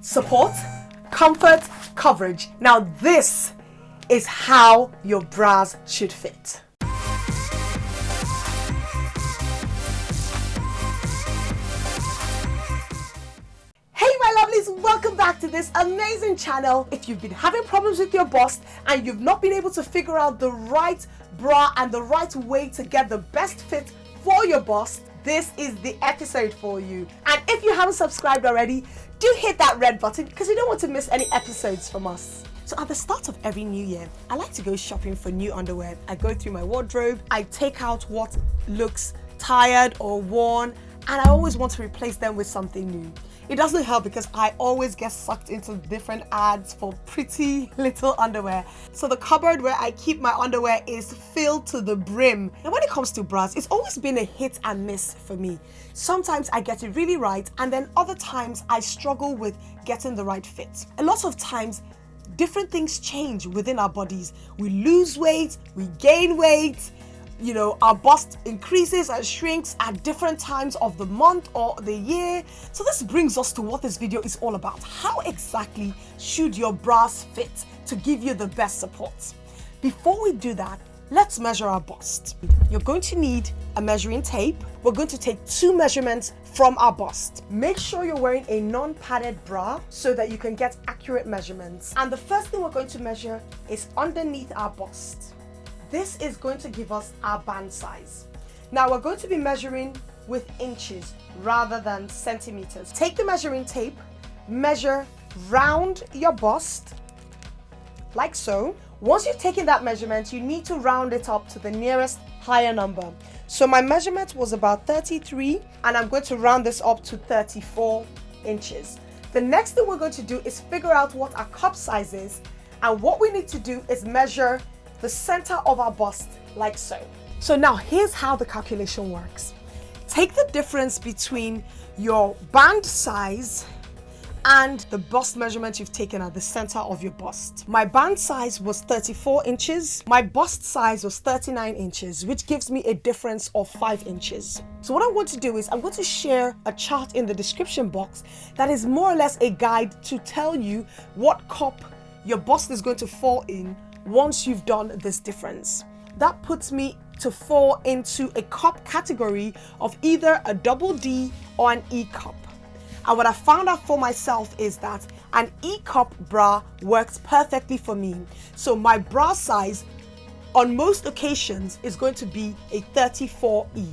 support, comfort, coverage. Now this is how your bras should fit. Hey my lovelies, welcome back to this amazing channel. If you've been having problems with your bust and you've not been able to figure out the right bra and the right way to get the best fit for your bust, this is the episode for you. And if you haven't subscribed already, do hit that red button because you don't want to miss any episodes from us. So at the start of every new year, I like to go shopping for new underwear. I go through my wardrobe, I take out what looks tired or worn, and I always want to replace them with something new. It doesn't help because I always get sucked into different ads for pretty little underwear. So the cupboard where I keep my underwear is filled to the brim. Now when it comes to bras, it's always been a hit and miss for me. Sometimes I get it really right, and then other times I struggle with getting the right fit. A lot of times, different things change within our bodies. We lose weight, we gain weight, our bust increases and shrinks at different times of the month or the year. So this brings us to what this video is all about. How exactly should your bras fit to give you the best support? Before we do that, let's measure our bust. You're going to need a measuring tape. We're going to take 2 measurements from our bust. Make sure you're wearing a non-padded bra so that you can get accurate measurements. And the first thing we're going to measure is underneath our bust. This is going to give us our band size. Now we're going to be measuring with inches rather than centimeters. Take the measuring tape, measure round your bust, like so. Once you've taken that measurement, you need to round it up to the nearest higher number. So my measurement was about 33, and I'm going to round this up to 34 inches. The next thing we're going to do is figure out what our cup size is, and what we need to do is measure the center of our bust, like so. So now here's how the calculation works. Take the difference between your band size and the bust measurement you've taken at the center of your bust. My band size was 34 inches. My bust size was 39 inches, which gives me a difference of 5 inches. So what I want to do is I'm going to share a chart in the description box that is more or less a guide to tell you what cup your bust is going to fall in once you've done this difference. That puts me to fall into a cup category of either a double D or an E cup. And what I found out for myself is that an E cup bra works perfectly for me. So my bra size on most occasions is going to be a 34E.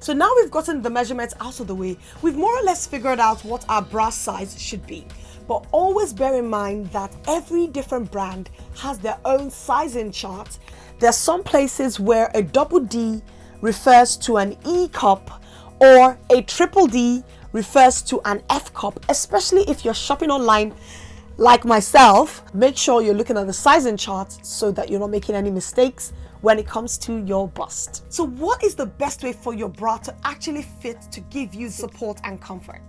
So now we've gotten the measurements out of the way, we've more or less figured out what our bra size should be. But always bear in mind that every different brand has their own sizing chart. There are some places where a double D refers to an E cup, or a triple D refers to an F cup, especially if you're shopping online like myself. Make sure you're looking at the sizing chart so that you're not making any mistakes when it comes to your bust. So what is the best way for your bra to actually fit to give you support and comfort?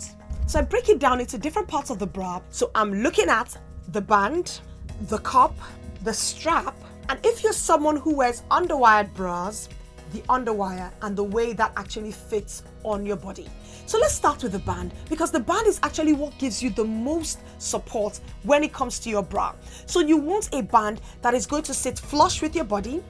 So I break it down into different parts of the bra. So I'm looking at the band, the cup, the strap, and if you're someone who wears underwired bras, the underwire and the way that actually fits on your body. So let's start with the band, because the band is actually what gives you the most support when it comes to your bra. So you want a band that is going to sit flush with your body.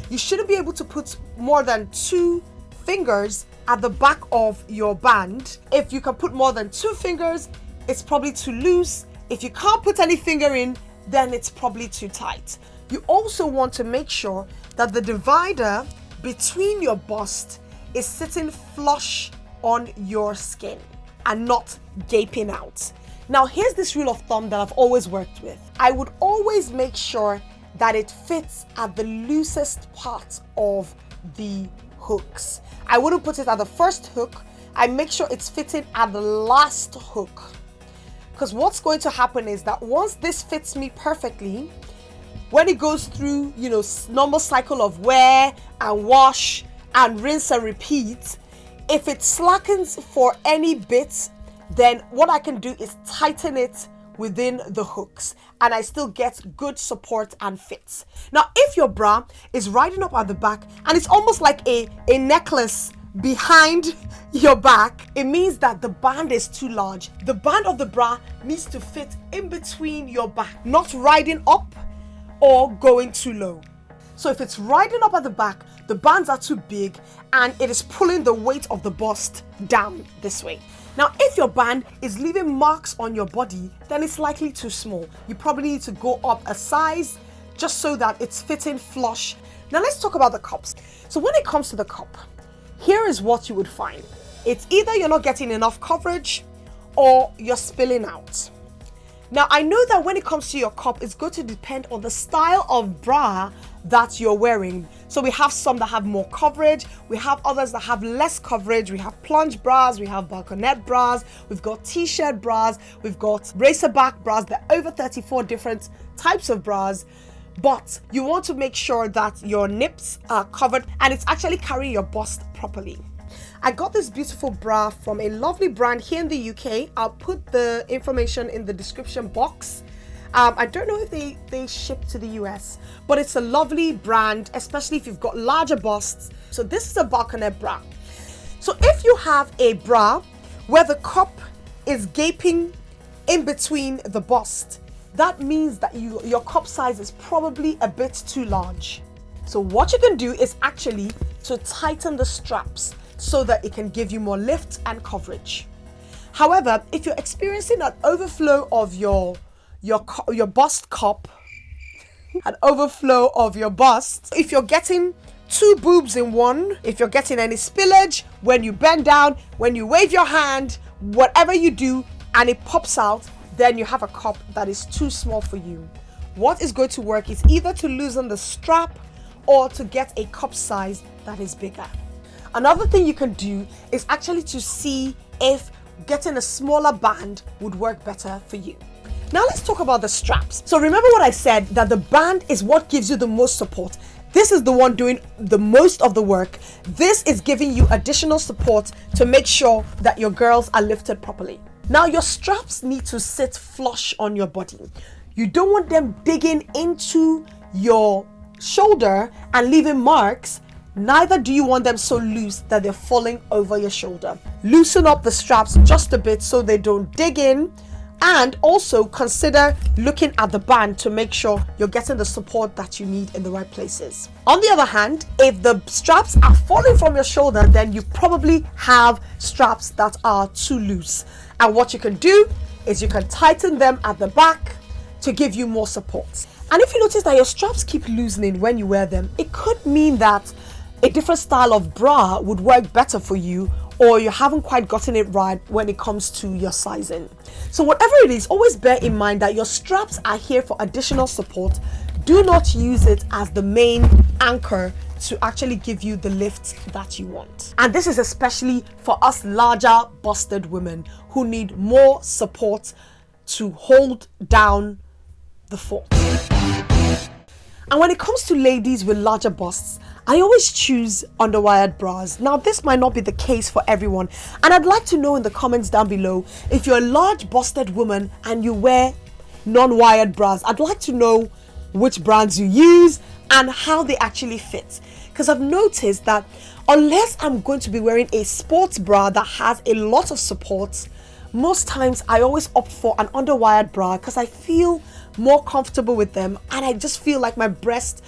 You shouldn't be able to put more than 2 fingers at the back of your band. If you can put more than 2 fingers, it's probably too loose. If you can't put any finger in, then it's probably too tight. You also want to make sure that the divider between your bust is sitting flush on your skin and not gaping out. Now here's this rule of thumb that I've always worked with. I would always make sure that it fits at the loosest part of the hooks. I wouldn't put it at the first hook. I make sure it's fitting at the last hook. Because what's going to happen is that once this fits me perfectly, when it goes through, normal cycle of wear and wash and rinse and repeat, if it slackens for any bit, then what I can do is tighten it within the hooks and I still get good support and fit. Now, if your bra is riding up at the back and it's almost like a necklace behind your back, it means that the band is too large. The band of the bra needs to fit in between your back, not riding up or going too low. So if it's riding up at the back, the bands are too big and it is pulling the weight of the bust down this way. Now, if your band is leaving marks on your body, then it's likely too small. You probably need to go up a size just so that it's fitting flush. Now let's talk about the cups. So when it comes to the cup, here is what you would find. It's either you're not getting enough coverage or you're spilling out. Now, I know that when it comes to your cup, it's going to depend on the style of bra that you're wearing. So we have some that have more coverage, we have others that have less coverage. We have plunge bras, we have balconette bras, we've got t-shirt bras, we've got racerback bras. There are over 34 different types of bras, but you want to make sure that your nips are covered and it's actually carrying your bust properly. I got this beautiful bra from a lovely brand here in the UK. I'll put the information in the description box. I don't know if they ship to the US, but it's a lovely brand, especially if you've got larger busts. So this is a balconette bra. So if you have a bra where the cup is gaping in between the bust, that means that your cup size is probably a bit too large. So what you can do is actually to tighten the straps so that it can give you more lift and coverage. However, if you're experiencing an overflow of your bust cup, an overflow of your bust, if you're getting two boobs in one, if you're getting any spillage, when you bend down, when you wave your hand, whatever you do, and it pops out, then you have a cup that is too small for you. What is going to work is either to loosen the strap or to get a cup size that is bigger. Another thing you can do is actually to see if getting a smaller band would work better for you. Now let's talk about the straps. So remember what I said, that the band is what gives you the most support. This is the one doing the most of the work. This is giving you additional support to make sure that your girls are lifted properly. Now your straps need to sit flush on your body. You don't want them digging into your shoulder and leaving marks. Neither do you want them so loose that they're falling over your shoulder. Loosen up the straps just a bit so they don't dig in, and also consider looking at the band to make sure you're getting the support that you need in the right places. On the other hand, if the straps are falling from your shoulder, then you probably have straps that are too loose. And what you can do is you can tighten them at the back to give you more support. And if you notice that your straps keep loosening when you wear them, it could mean that a different style of bra would work better for you, or you haven't quite gotten it right when it comes to your sizing. So whatever it is, always bear in mind that your straps are here for additional support. Do not use it as the main anchor to actually give you the lift that you want. And this is especially for us larger busted women who need more support to hold down the fort. And when it comes to ladies with larger busts, I always choose underwired bras. Now, this might not be the case for everyone, and I'd like to know in the comments down below if you're a large busted woman and you wear non-wired bras. I'd like to know which brands you use and how they actually fit, because I've noticed that unless I'm going to be wearing a sports bra that has a lot of support, most times I always opt for an underwired bra because I feel more comfortable with them and I just feel like my breast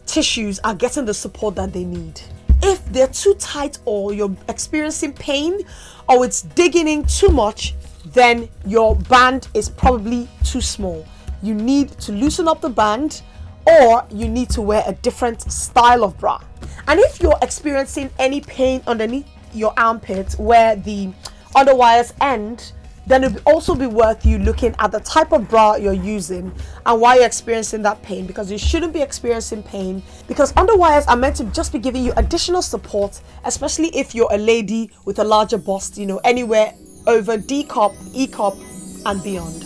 tissues are getting the support that they need. If they're too tight or you're experiencing pain or it's digging in too much, then your band is probably too small. You need to loosen up the band, or you need to wear a different style of bra. And if you're experiencing any pain underneath your armpit where the underwires end, then it would also be worth you looking at the type of bra you're using and why you're experiencing that pain, because you shouldn't be experiencing pain, because underwires are meant to just be giving you additional support, especially if you're a lady with a larger bust, you know, anywhere over D cup, E cup and beyond.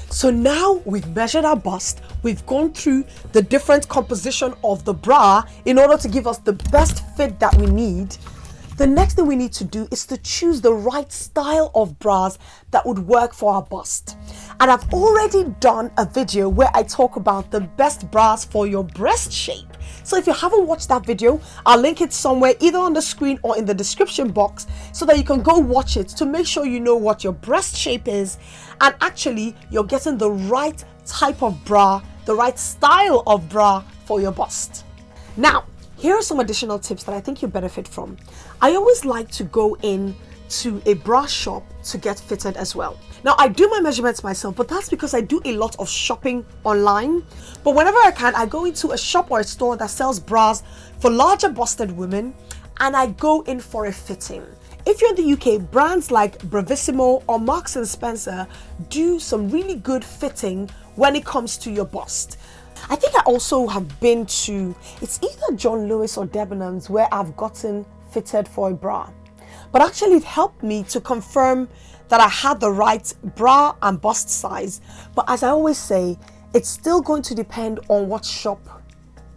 So now we've measured our bust, we've gone through the different composition of the bra in order to give us the best fit that we need. The next thing we need to do is to choose the right style of bras that would work for our bust. And I've already done a video where I talk about the best bras for your breast shape. So if you haven't watched that video, I'll link it somewhere either on the screen or in the description box so that you can go watch it to make sure you know what your breast shape is and actually you're getting the right type of bra, the right style of bra for your bust. Now, here are some additional tips that I think you benefit from. I always like to go in to a bra shop to get fitted as well. Now, I do my measurements myself, but that's because I do a lot of shopping online. But whenever I can, I go into a shop or a store that sells bras for larger busted women and I go in for a fitting. If you're in the UK, brands like Bravissimo or Marks & Spencer do some really good fitting when it comes to your bust. I think I also have been to, it's either John Lewis or Debenhams where I've gotten fitted for a bra. But actually it helped me to confirm that I had the right bra and bust size. But as I always say, it's still going to depend on what shop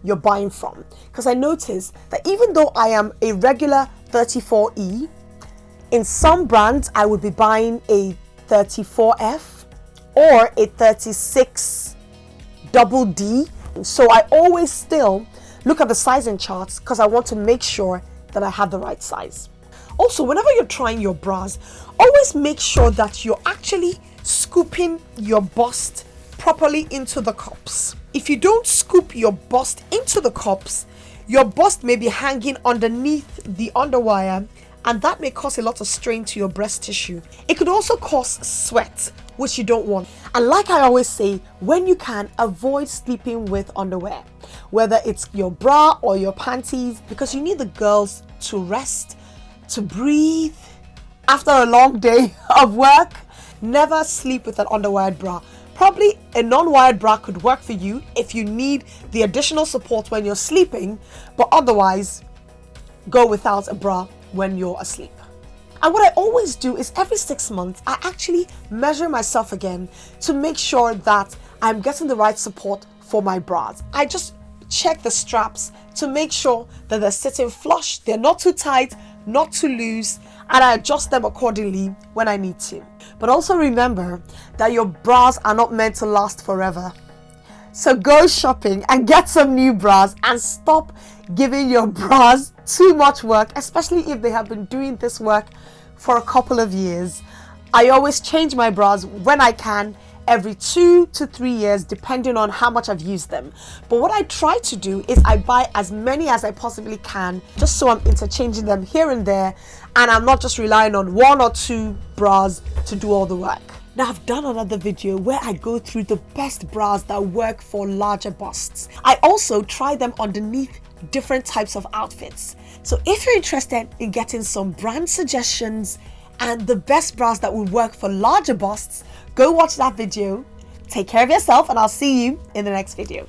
you're buying from. Because I noticed that even though I am a regular 34E, in some brands I would be buying a 34F or a 36 double D. So I always still look at the sizing charts because I want to make sure that I have the right size. Also, whenever you're trying your bras, always make sure that you're actually scooping your bust properly into the cups. If you don't scoop your bust into the cups, your bust may be hanging underneath the underwire and that may cause a lot of strain to your breast tissue. It could also cause sweat, which you don't want. And like I always say, when you can, avoid sleeping with underwear, whether it's your bra or your panties, because you need the girls to rest, to breathe after a long day of work. Never sleep with an underwired bra. Probably a non-wired bra could work for you if you need the additional support when you're sleeping, but otherwise go without a bra when you're asleep. And what I always do is every 6 months I actually measure myself again to make sure that I'm getting the right support for my bras. I just check the straps to make sure that they're sitting flush, they're not too tight, not too loose, and I adjust them accordingly when I need to. But also remember that your bras are not meant to last forever. So go shopping and get some new bras and stop giving your bras too much work, especially if they have been doing this work for a couple of years. I always change my bras when I can, every 2 to 3 years, depending on how much I've used them. But what I try to do is I buy as many as I possibly can, just so I'm interchanging them here and there, and I'm not just relying on 1 or 2 bras to do all the work. Now, I've done another video where I go through the best bras that work for larger busts. I also try them underneath different types of outfits. So if you're interested in getting some brand suggestions and the best bras that will work for larger busts, go watch that video. Take care of yourself and I'll see you in the next video.